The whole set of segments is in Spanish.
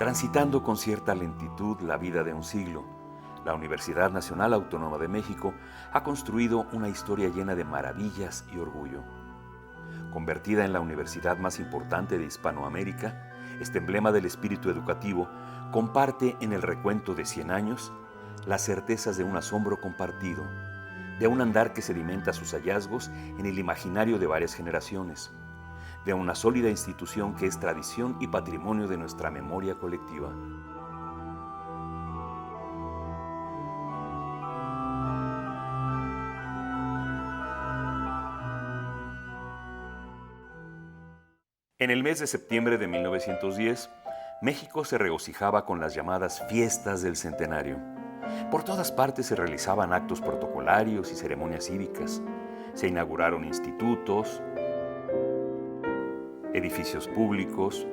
Transitando con cierta lentitud la vida de un siglo, la Universidad Nacional Autónoma de México ha construido una historia llena de maravillas y orgullo. Convertida en la universidad más importante de Hispanoamérica, este emblema del espíritu educativo comparte en el recuento de 100 años las certezas de un asombro compartido, de un andar que sedimenta sus hallazgos en el imaginario de varias generaciones, de una sólida institución que es tradición y patrimonio de nuestra memoria colectiva. En el mes de septiembre de 1910, México se regocijaba con las llamadas Fiestas del Centenario. Por todas partes se realizaban actos protocolarios y ceremonias cívicas. Se inauguraron institutos, edificios públicos,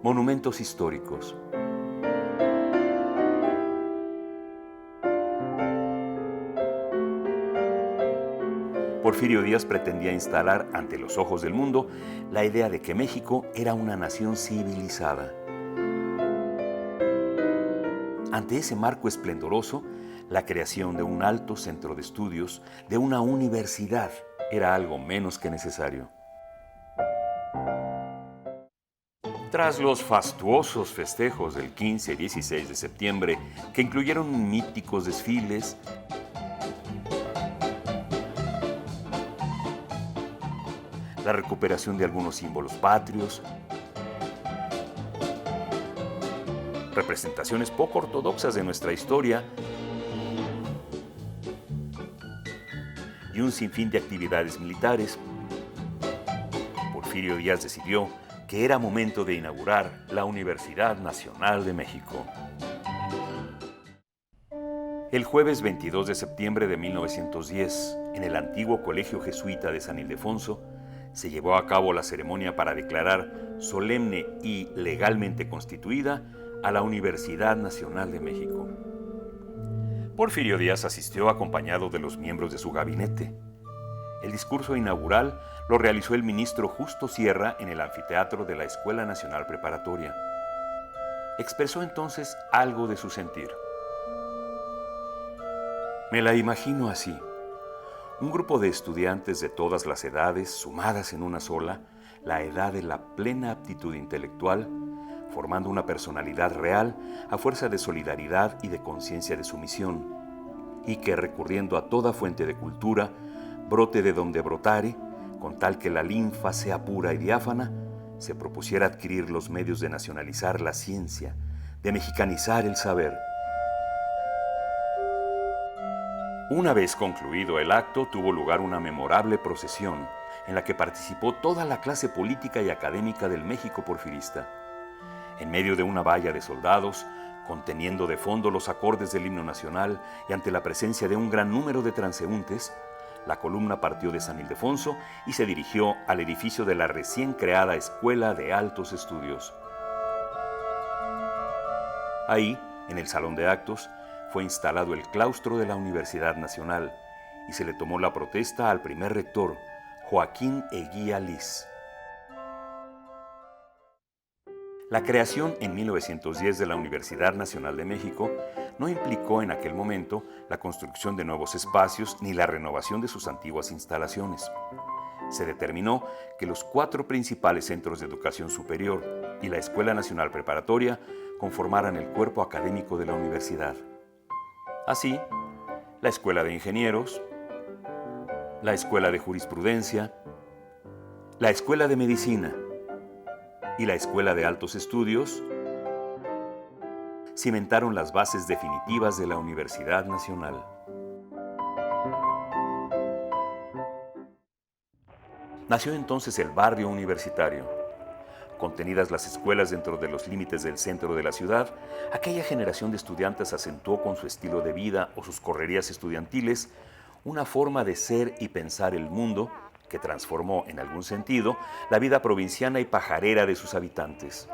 monumentos históricos. Porfirio Díaz pretendía instalar ante los ojos del mundo la idea de que México era una nación civilizada. Ante ese marco esplendoroso, la creación de un alto centro de estudios, de una universidad, era algo menos que necesario. Tras los fastuosos festejos del 15 y 16 de septiembre, que incluyeron míticos desfiles, la recuperación de algunos símbolos patrios, representaciones poco ortodoxas de nuestra historia y un sinfín de actividades militares, Porfirio Díaz decidió que era momento de inaugurar la Universidad Nacional de México. El jueves 22 de septiembre de 1910, en el antiguo Colegio Jesuita de San Ildefonso, se llevó a cabo la ceremonia para declarar solemne y legalmente constituida a la Universidad Nacional de México. Porfirio Díaz asistió acompañado de los miembros de su gabinete. El discurso inaugural lo realizó el ministro Justo Sierra en el anfiteatro de la Escuela Nacional Preparatoria. Expresó entonces algo de su sentir. Me la imagino así. Un grupo de estudiantes de todas las edades, sumadas en una sola, la edad de la plena aptitud intelectual, formando una personalidad real a fuerza de solidaridad y de conciencia de su misión, y que recurriendo a toda fuente de cultura, brote de donde brotare, con tal que la linfa sea pura y diáfana, se propusiera adquirir los medios de nacionalizar la ciencia, de mexicanizar el saber. Una vez concluido el acto, tuvo lugar una memorable procesión en la que participó toda la clase política y académica del México porfirista. En medio de una valla de soldados, conteniendo de fondo los acordes del himno nacional y ante la presencia de un gran número de transeúntes, la columna partió de San Ildefonso y se dirigió al edificio de la recién creada Escuela de Altos Estudios. Ahí, en el salón de actos, fue instalado el claustro de la Universidad Nacional y se le tomó la protesta al primer rector, Joaquín Eguía Liz. La creación en 1910 de la Universidad Nacional de México no implicó en aquel momento la construcción de nuevos espacios ni la renovación de sus antiguas instalaciones. Se determinó que los 4 principales centros de educación superior y la Escuela Nacional Preparatoria conformaran el cuerpo académico de la universidad. Así, la Escuela de Ingenieros, la Escuela de Jurisprudencia, la Escuela de Medicina y la Escuela de Altos Estudios cimentaron las bases definitivas de la Universidad Nacional. Nació entonces el barrio universitario. Contenidas las escuelas dentro de los límites del centro de la ciudad, aquella generación de estudiantes acentuó con su estilo de vida o sus correrías estudiantiles una forma de ser y pensar el mundo que transformó en algún sentido la vida provinciana y pajarera de sus habitantes.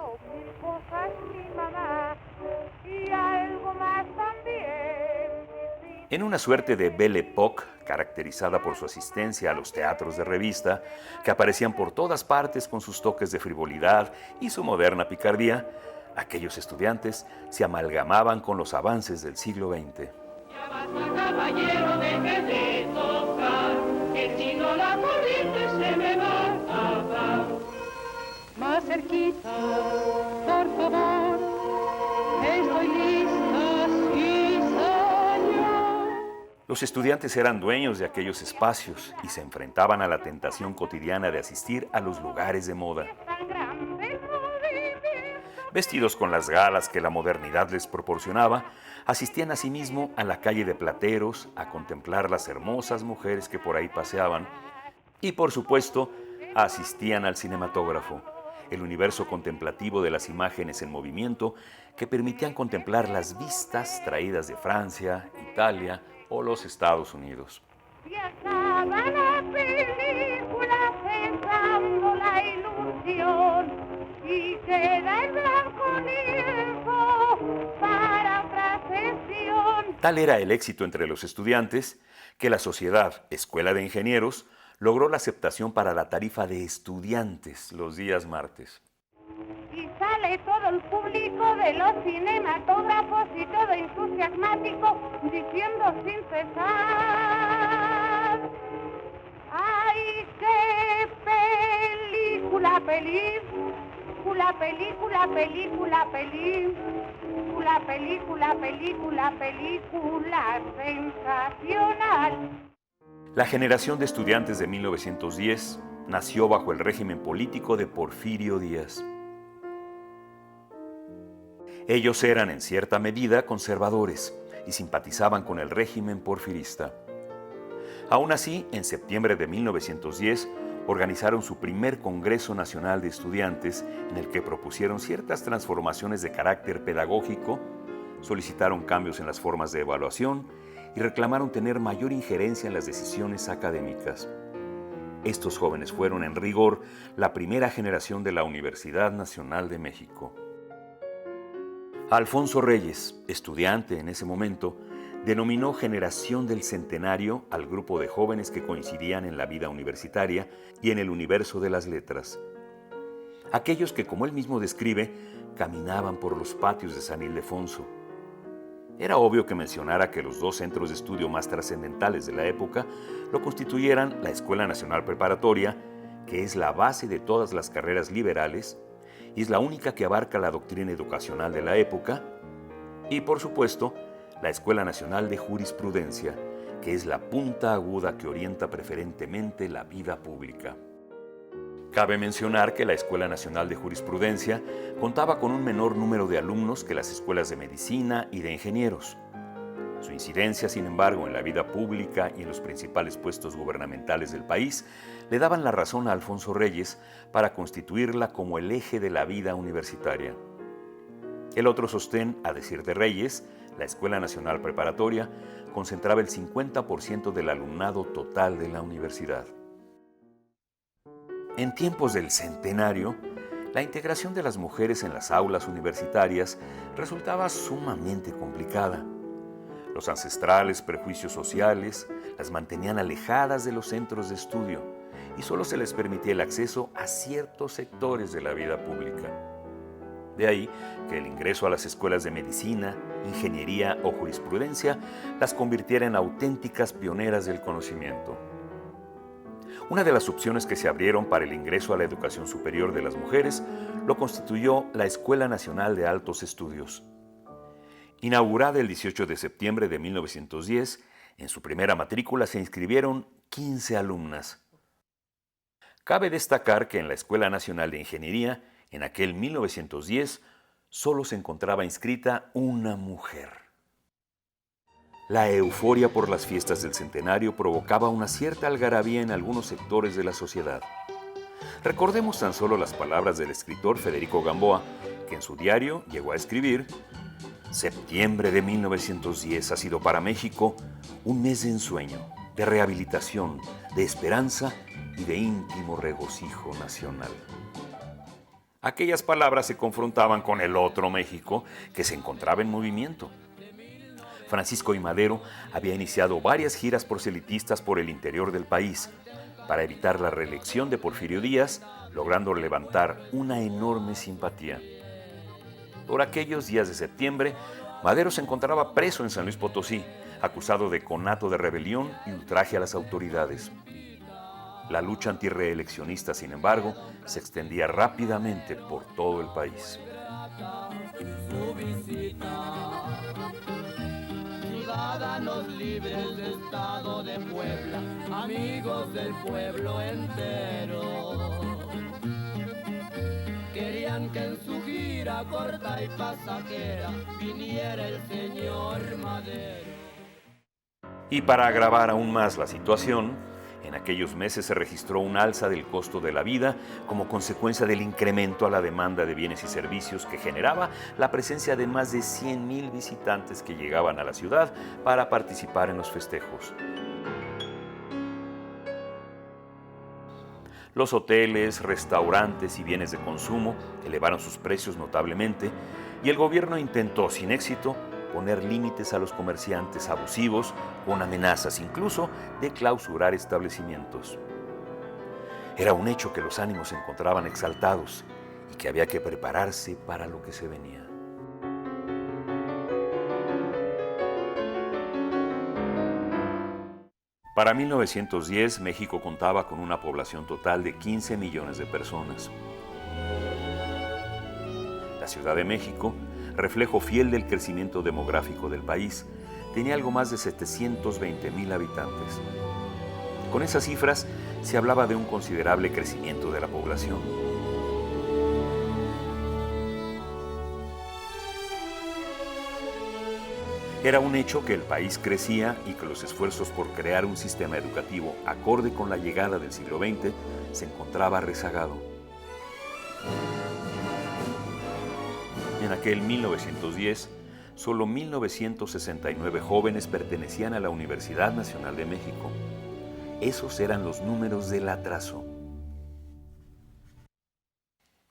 En una suerte de Belle Époque, caracterizada por su asistencia a los teatros de revista, que aparecían por todas partes con sus toques de frivolidad y su moderna picardía, aquellos estudiantes se amalgamaban con los avances del siglo XX. Ya basta, caballero, deje de tocar, que si no la corriente se me va a acabar. Más cerquita, por favor, estoy lista, sí, señor. Los estudiantes eran dueños de aquellos espacios y se enfrentaban a la tentación cotidiana de asistir a los lugares de moda. Vestidos con las galas que la modernidad les proporcionaba, asistían asimismo a la calle de Plateros a contemplar las hermosas mujeres que por ahí paseaban y, por supuesto, asistían al cinematógrafo, el universo contemplativo de las imágenes en movimiento que permitían contemplar las vistas traídas de Francia, Italia o los Estados Unidos. Y acaba la película cesando la ilusión y queda el blanco lienzo para otra sesión. Tal era el éxito entre los estudiantes que la sociedad Escuela de Ingenieros logró la aceptación para la tarifa de estudiantes los días martes. Y sale todo el público de los cinematógrafos y todo entusiasmático diciendo sin cesar: ¡ay, qué película, película, película, película, película, película, película, película sensacional! La generación de estudiantes de 1910 nació bajo el régimen político de Porfirio Díaz. Ellos eran en cierta medida conservadores y simpatizaban con el régimen porfirista. Aún así, en septiembre de 1910 organizaron su primer Congreso Nacional de Estudiantes en el que propusieron ciertas transformaciones de carácter pedagógico, solicitaron cambios en las formas de evaluación y reclamaron tener mayor injerencia en las decisiones académicas. Estos jóvenes fueron, en rigor, la primera generación de la Universidad Nacional de México. Alfonso Reyes, estudiante en ese momento, denominó Generación del Centenario al grupo de jóvenes que coincidían en la vida universitaria y en el universo de las letras. Aquellos que, como él mismo describe, caminaban por los patios de San Ildefonso. Era obvio que mencionara que los dos centros de estudio más trascendentales de la época lo constituyeran la Escuela Nacional Preparatoria, que es la base de todas las carreras liberales y es la única que abarca la doctrina educacional de la época, y por supuesto, la Escuela Nacional de Jurisprudencia, que es la punta aguda que orienta preferentemente la vida pública. Cabe mencionar que la Escuela Nacional de Jurisprudencia contaba con un menor número de alumnos que las escuelas de medicina y de ingenieros. Su incidencia, sin embargo, en la vida pública y en los principales puestos gubernamentales del país le daban la razón a Alfonso Reyes para constituirla como el eje de la vida universitaria. El otro sostén, a decir de Reyes, la Escuela Nacional Preparatoria concentraba el 50% del alumnado total de la universidad. En tiempos del centenario, la integración de las mujeres en las aulas universitarias resultaba sumamente complicada. Los ancestrales prejuicios sociales las mantenían alejadas de los centros de estudio y solo se les permitía el acceso a ciertos sectores de la vida pública. De ahí que el ingreso a las escuelas de medicina, ingeniería o jurisprudencia las convirtiera en auténticas pioneras del conocimiento. Una de las opciones que se abrieron para el ingreso a la educación superior de las mujeres lo constituyó la Escuela Nacional de Altos Estudios. Inaugurada el 18 de septiembre de 1910, en su primera matrícula se inscribieron 15 alumnas. Cabe destacar que en la Escuela Nacional de Ingeniería, en aquel 1910, solo se encontraba inscrita una mujer. La euforia por las fiestas del centenario provocaba una cierta algarabía en algunos sectores de la sociedad. Recordemos tan solo las palabras del escritor Federico Gamboa, que en su diario llegó a escribir: septiembre de 1910 ha sido para México un mes de ensueño, de rehabilitación, de esperanza y de íntimo regocijo nacional. Aquellas palabras se confrontaban con el otro México que se encontraba en movimiento. Francisco I. Madero había iniciado varias giras proselitistas por el interior del país para evitar la reelección de Porfirio Díaz, logrando levantar una enorme simpatía. Por aquellos días de septiembre, Madero se encontraba preso en San Luis Potosí, acusado de conato de rebelión y ultraje a las autoridades. La lucha antirreeleccionista, sin embargo, se extendía rápidamente por todo el país. Ciudadanos libres de Estado de Puebla, amigos del pueblo entero, querían que en su gira corta y pasajera viniera el señor Madero. Y para agravar aún más la situación, en aquellos meses se registró un alza del costo de la vida como consecuencia del incremento a la demanda de bienes y servicios que generaba la presencia de más de 100,000 visitantes que llegaban a la ciudad para participar en los festejos. Los hoteles, restaurantes y bienes de consumo elevaron sus precios notablemente y el gobierno intentó, sin éxito, poner límites a los comerciantes abusivos con amenazas incluso de clausurar establecimientos. Era un hecho que los ánimos se encontraban exaltados y que había que prepararse para lo que se venía. Para 1910, México contaba con una población total de 15 millones de personas. La Ciudad de México, reflejo fiel del crecimiento demográfico del país, tenía algo más de 720,000 habitantes. Con esas cifras se hablaba de un considerable crecimiento de la población. Era un hecho que el país crecía y que los esfuerzos por crear un sistema educativo acorde con la llegada del siglo XX se encontraba rezagado. En aquel 1910, solo 1,969 jóvenes pertenecían a la Universidad Nacional de México. Esos eran los números del atraso.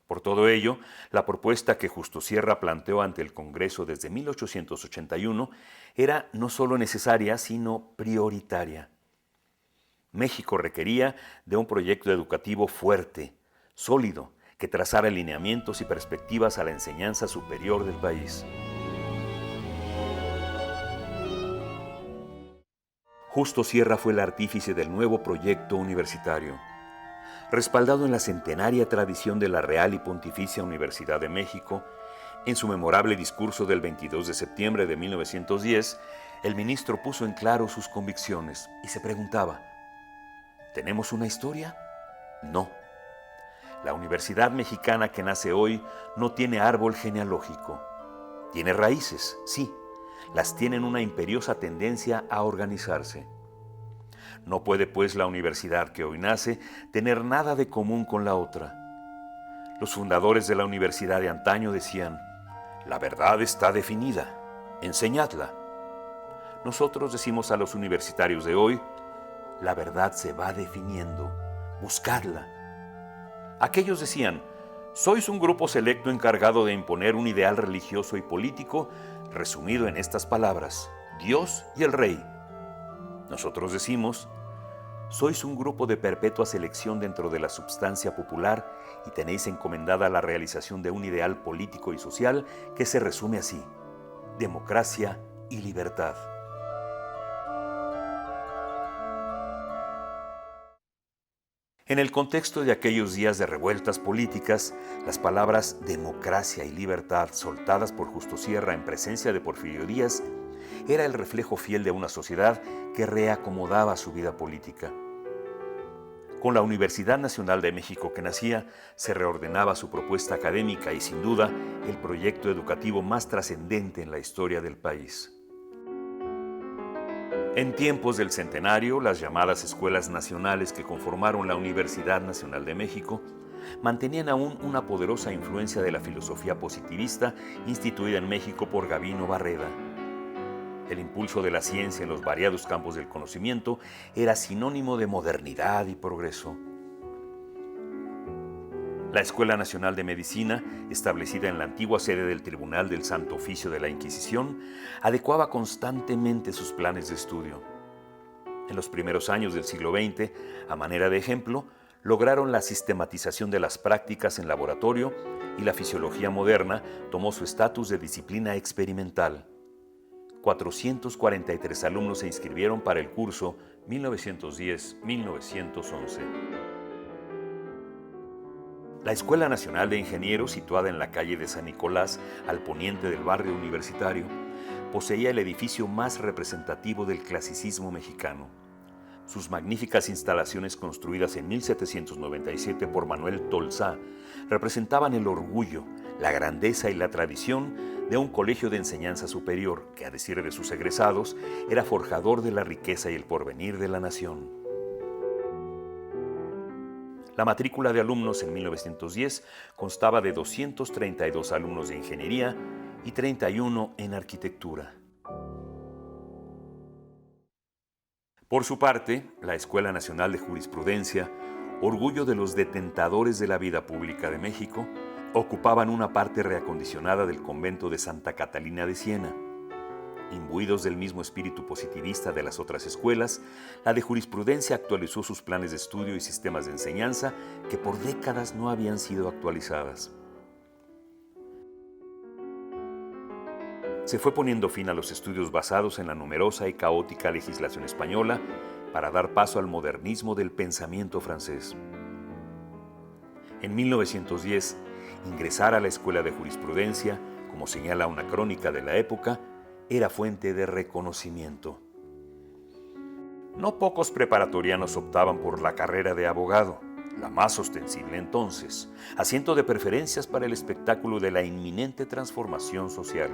Por todo ello, la propuesta que Justo Sierra planteó ante el Congreso desde 1881 era no solo necesaria, sino prioritaria. México requería de un proyecto educativo fuerte, sólido, que trazara lineamientos y perspectivas a la enseñanza superior del país. Justo Sierra fue el artífice del nuevo proyecto universitario. Respaldado en la centenaria tradición de la Real y Pontificia Universidad de México, en su memorable discurso del 22 de septiembre de 1910, el ministro puso en claro sus convicciones y se preguntaba: ¿tenemos una historia? No. La Universidad Mexicana que nace hoy no tiene árbol genealógico. Tiene raíces, sí, las tienen una imperiosa tendencia a organizarse. No puede, pues, la universidad que hoy nace tener nada de común con la otra. Los fundadores de la universidad de antaño decían: la verdad está definida, enseñadla. Nosotros decimos a los universitarios de hoy: la verdad se va definiendo, buscadla. Aquellos decían: sois un grupo selecto encargado de imponer un ideal religioso y político resumido en estas palabras: Dios y el Rey. Nosotros decimos: sois un grupo de perpetua selección dentro de la substancia popular y tenéis encomendada la realización de un ideal político y social que se resume así: democracia y libertad. En el contexto de aquellos días de revueltas políticas, las palabras democracia y libertad soltadas por Justo Sierra en presencia de Porfirio Díaz era el reflejo fiel de una sociedad que reacomodaba su vida política. Con la Universidad Nacional de México que nacía, se reordenaba su propuesta académica y, sin duda, el proyecto educativo más trascendente en la historia del país. En tiempos del centenario, las llamadas escuelas nacionales que conformaron la Universidad Nacional de México mantenían aún una poderosa influencia de la filosofía positivista instituida en México por Gavino Barreda. El impulso de la ciencia en los variados campos del conocimiento era sinónimo de modernidad y progreso. La Escuela Nacional de Medicina, establecida en la antigua sede del Tribunal del Santo Oficio de la Inquisición, adecuaba constantemente sus planes de estudio. En los primeros años del siglo XX, a manera de ejemplo, lograron la sistematización de las prácticas en laboratorio y la fisiología moderna tomó su estatus de disciplina experimental. 443 alumnos se inscribieron para el curso 1910-1911. La Escuela Nacional de Ingenieros, situada en la calle de San Nicolás, al poniente del barrio universitario, poseía el edificio más representativo del clasicismo mexicano. Sus magníficas instalaciones construidas en 1797 por Manuel Tolsá representaban el orgullo, la grandeza y la tradición de un colegio de enseñanza superior que, a decir de sus egresados, era forjador de la riqueza y el porvenir de la nación. La matrícula de alumnos en 1910 constaba de 232 alumnos de ingeniería y 31 en arquitectura. Por su parte, la Escuela Nacional de Jurisprudencia, orgullo de los detentadores de la vida pública de México, ocupaban una parte reacondicionada del convento de Santa Catalina de Siena. Imbuidos del mismo espíritu positivista de las otras escuelas, la de jurisprudencia actualizó sus planes de estudio y sistemas de enseñanza que por décadas no habían sido actualizadas. Se fue poniendo fin a los estudios basados en la numerosa y caótica legislación española para dar paso al modernismo del pensamiento francés. En 1910, ingresar a la Escuela de Jurisprudencia, como señala una crónica de la época, era fuente de reconocimiento. No pocos preparatorianos optaban por la carrera de abogado, la más ostensible entonces, asiento de preferencias para el espectáculo de la inminente transformación social.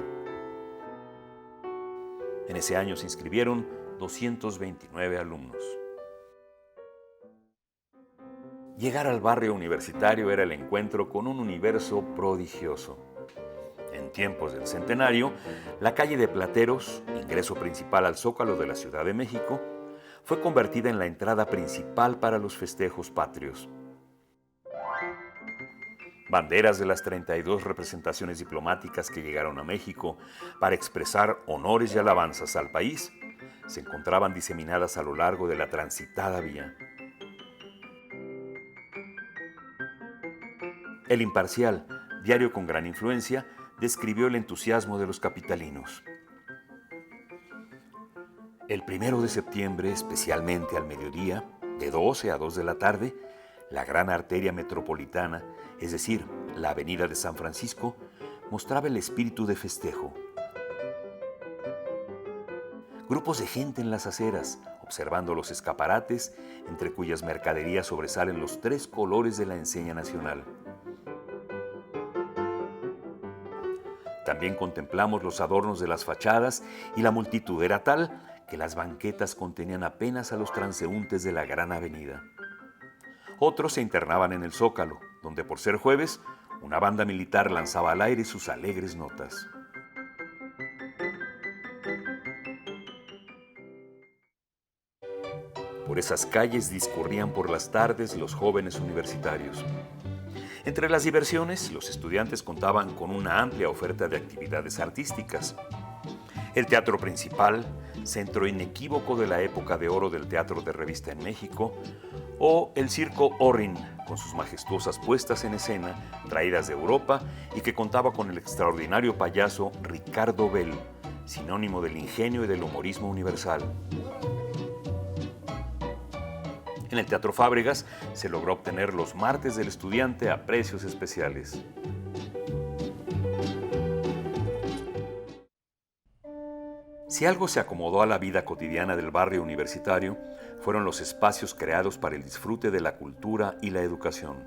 En ese año se inscribieron 229 alumnos. Llegar al barrio universitario era el encuentro con un universo prodigioso. En tiempos del centenario, la calle de Plateros, ingreso principal al Zócalo de la Ciudad de México, fue convertida en la entrada principal para los festejos patrios. Banderas de las 32 representaciones diplomáticas que llegaron a México para expresar honores y alabanzas al país se encontraban diseminadas a lo largo de la transitada vía. El Imparcial, diario con gran influencia, describió el entusiasmo de los capitalinos. El 1 de septiembre, especialmente al mediodía, de 12 a 2 de la tarde, la gran arteria metropolitana, es decir, la avenida de San Francisco, mostraba el espíritu de festejo. Grupos de gente en las aceras, observando los escaparates, entre cuyas mercaderías sobresalen los 3 colores de la enseña nacional. También contemplamos los adornos de las fachadas y la multitud era tal que las banquetas contenían apenas a los transeúntes de la gran avenida. Otros se internaban en el Zócalo, donde por ser jueves, una banda militar lanzaba al aire sus alegres notas. Por esas calles discurrían por las tardes los jóvenes universitarios. Entre las diversiones, los estudiantes contaban con una amplia oferta de actividades artísticas. El teatro principal, centro inequívoco de la época de oro del teatro de revista en México, o el circo Orrin, con sus majestuosas puestas en escena, traídas de Europa y que contaba con el extraordinario payaso Ricardo Bell, sinónimo del ingenio y del humorismo universal. En el Teatro Fábregas se logró obtener los martes del estudiante a precios especiales. Si algo se acomodó a la vida cotidiana del barrio universitario, fueron los espacios creados para el disfrute de la cultura y la educación.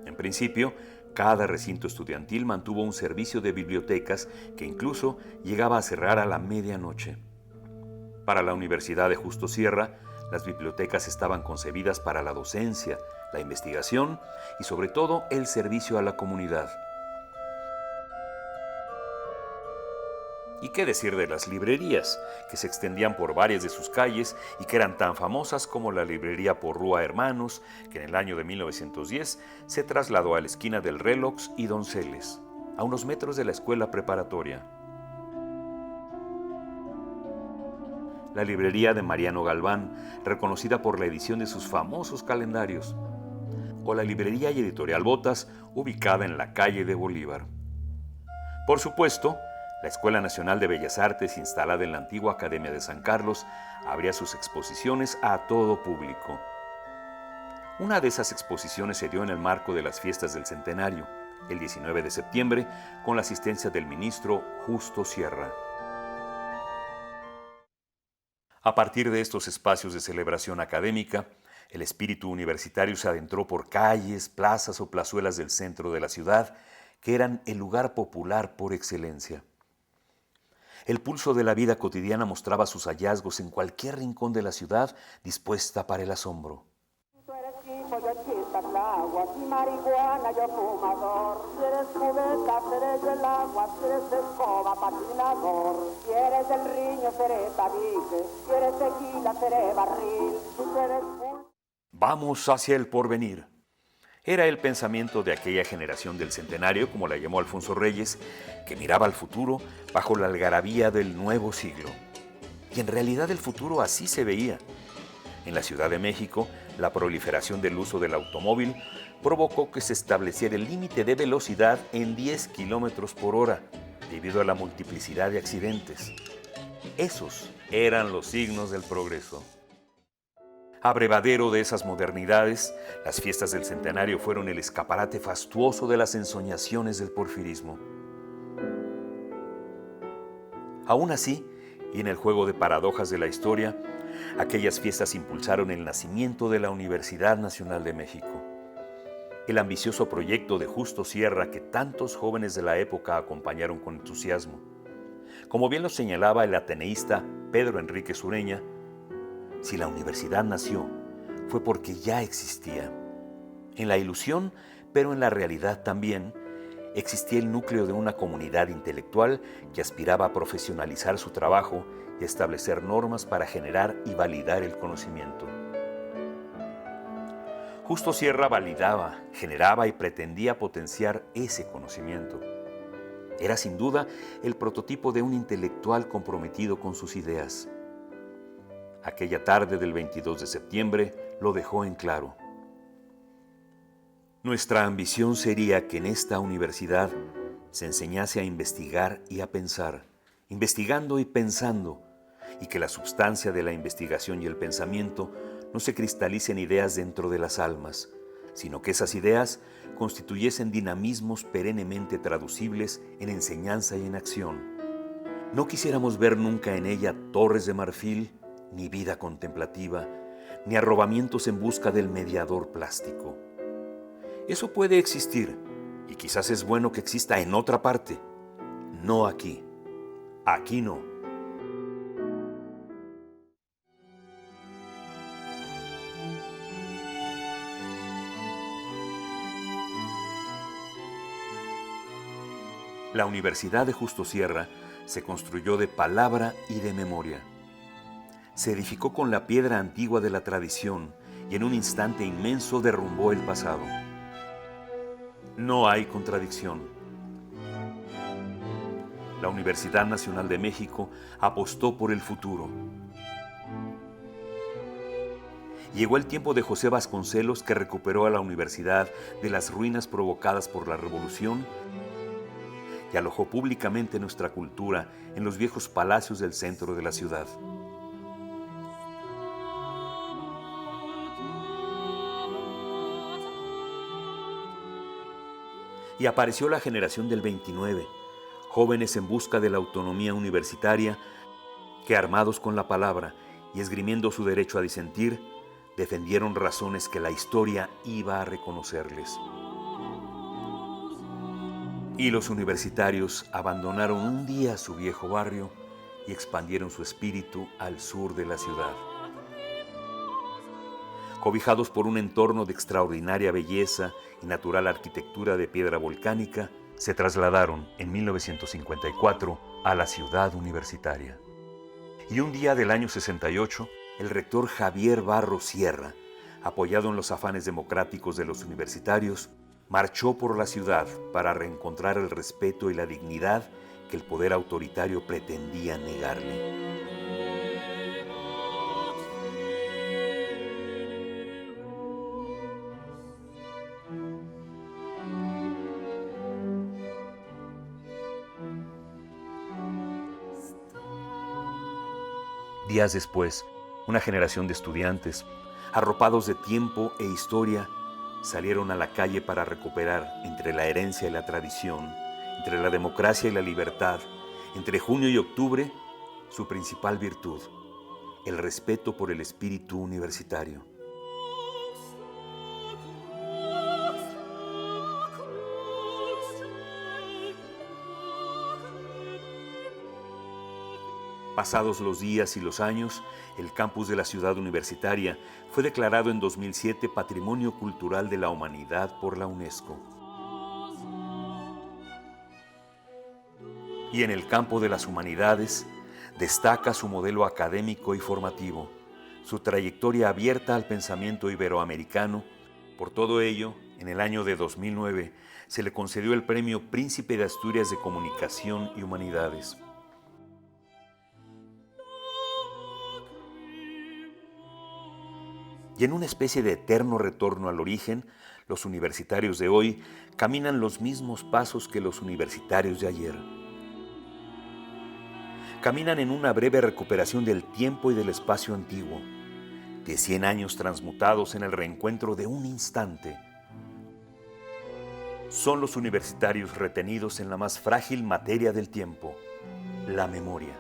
En principio, cada recinto estudiantil mantuvo un servicio de bibliotecas que incluso llegaba a cerrar a la medianoche. Para la Universidad de Justo Sierra, las bibliotecas estaban concebidas para la docencia, la investigación y sobre todo el servicio a la comunidad. Y qué decir de las librerías, que se extendían por varias de sus calles y que eran tan famosas como la librería Porrúa Hermanos, que en el año de 1910 se trasladó a la esquina del Relox y Donceles, a unos metros de la escuela preparatoria. La librería de Mariano Galván, reconocida por la edición de sus famosos calendarios, o la librería y editorial Botas, ubicada en la calle de Bolívar. Por supuesto, la Escuela Nacional de Bellas Artes, instalada en la antigua Academia de San Carlos, abría sus exposiciones a todo público. Una de esas exposiciones se dio en el marco de las fiestas del Centenario, el 19 de septiembre, con la asistencia del ministro Justo Sierra. A partir de estos espacios de celebración académica, el espíritu universitario se adentró por calles, plazas o plazuelas del centro de la ciudad, que eran el lugar popular por excelencia. El pulso de la vida cotidiana mostraba sus hallazgos en cualquier rincón de la ciudad, dispuesta para el asombro. Tú eres hijo, yo chispas agua, si marihuana, yo fumador. Si eres cubeta, seré yo el agua, si eres escoba, patinador. Si eres del riño, seré tabique, si eres tequila, seré barril. Si tú eres... Vamos hacia el porvenir. Era el pensamiento de aquella generación del centenario, como la llamó Alfonso Reyes, que miraba al futuro bajo la algarabía del nuevo siglo. Y en realidad el futuro así se veía. En la Ciudad de México, la proliferación del uso del automóvil provocó que se estableciera el límite de velocidad en 10 kilómetros por hora, debido a la multiplicidad de accidentes. Esos eran los signos del progreso. Abrevadero de esas modernidades, las fiestas del Centenario fueron el escaparate fastuoso de las ensoñaciones del porfirismo. Aún así, y en el juego de paradojas de la historia, aquellas fiestas impulsaron el nacimiento de la Universidad Nacional de México. El ambicioso proyecto de Justo Sierra que tantos jóvenes de la época acompañaron con entusiasmo. Como bien lo señalaba el ateneísta Pedro Enrique Sureña, si la universidad nació, fue porque ya existía. En la ilusión, pero en la realidad también, existía el núcleo de una comunidad intelectual que aspiraba a profesionalizar su trabajo y establecer normas para generar y validar el conocimiento. Justo Sierra validaba, generaba y pretendía potenciar ese conocimiento. Era sin duda el prototipo de un intelectual comprometido con sus ideas. Aquella tarde del 22 de septiembre lo dejó en claro. Nuestra ambición sería que en esta universidad se enseñase a investigar y a pensar, investigando y pensando, y que la substancia de la investigación y el pensamiento no se cristalicen ideas dentro de las almas, sino que esas ideas constituyesen dinamismos perennemente traducibles en enseñanza y en acción. No quisiéramos ver nunca en ella torres de marfil, ni vida contemplativa, ni arrobamientos en busca del mediador plástico. Eso puede existir, y quizás es bueno que exista en otra parte, no aquí. Aquí no. La Universidad de Justo Sierra se construyó de palabra y de memoria. Se edificó con la piedra antigua de la tradición y en un instante inmenso derrumbó el pasado. No hay contradicción. La Universidad Nacional de México apostó por el futuro. Llegó el tiempo de José Vasconcelos, que recuperó a la universidad de las ruinas provocadas por la Revolución y alojó públicamente nuestra cultura en los viejos palacios del centro de la ciudad. Y apareció la generación del 29, jóvenes en busca de la autonomía universitaria que, armados con la palabra y esgrimiendo su derecho a disentir, defendieron razones que la historia iba a reconocerles. Y los universitarios abandonaron un día su viejo barrio y expandieron su espíritu al sur de la ciudad. Cobijados por un entorno de extraordinaria belleza y natural arquitectura de piedra volcánica, se trasladaron en 1954 a la ciudad universitaria. Y un día del año 68, el rector Javier Barros Sierra, apoyado en los afanes democráticos de los universitarios, marchó por la ciudad para reencontrar el respeto y la dignidad que el poder autoritario pretendía negarle. Días después, una generación de estudiantes, arropados de tiempo e historia, salieron a la calle para recuperar, entre la herencia y la tradición, entre la democracia y la libertad, entre junio y octubre, su principal virtud, el respeto por el espíritu universitario. Pasados los días y los años, el campus de la ciudad universitaria fue declarado en 2007 Patrimonio Cultural de la Humanidad por la UNESCO. Y en el campo de las humanidades destaca su modelo académico y formativo, su trayectoria abierta al pensamiento iberoamericano. Por todo ello, en el año de 2009 se le concedió el Premio Príncipe de Asturias de Comunicación y Humanidades. Y en una especie de eterno retorno al origen, los universitarios de hoy caminan los mismos pasos que los universitarios de ayer. Caminan en una breve recuperación del tiempo y del espacio antiguo, de 100 años transmutados en el reencuentro de un instante. Son los universitarios retenidos en la más frágil materia del tiempo, la memoria.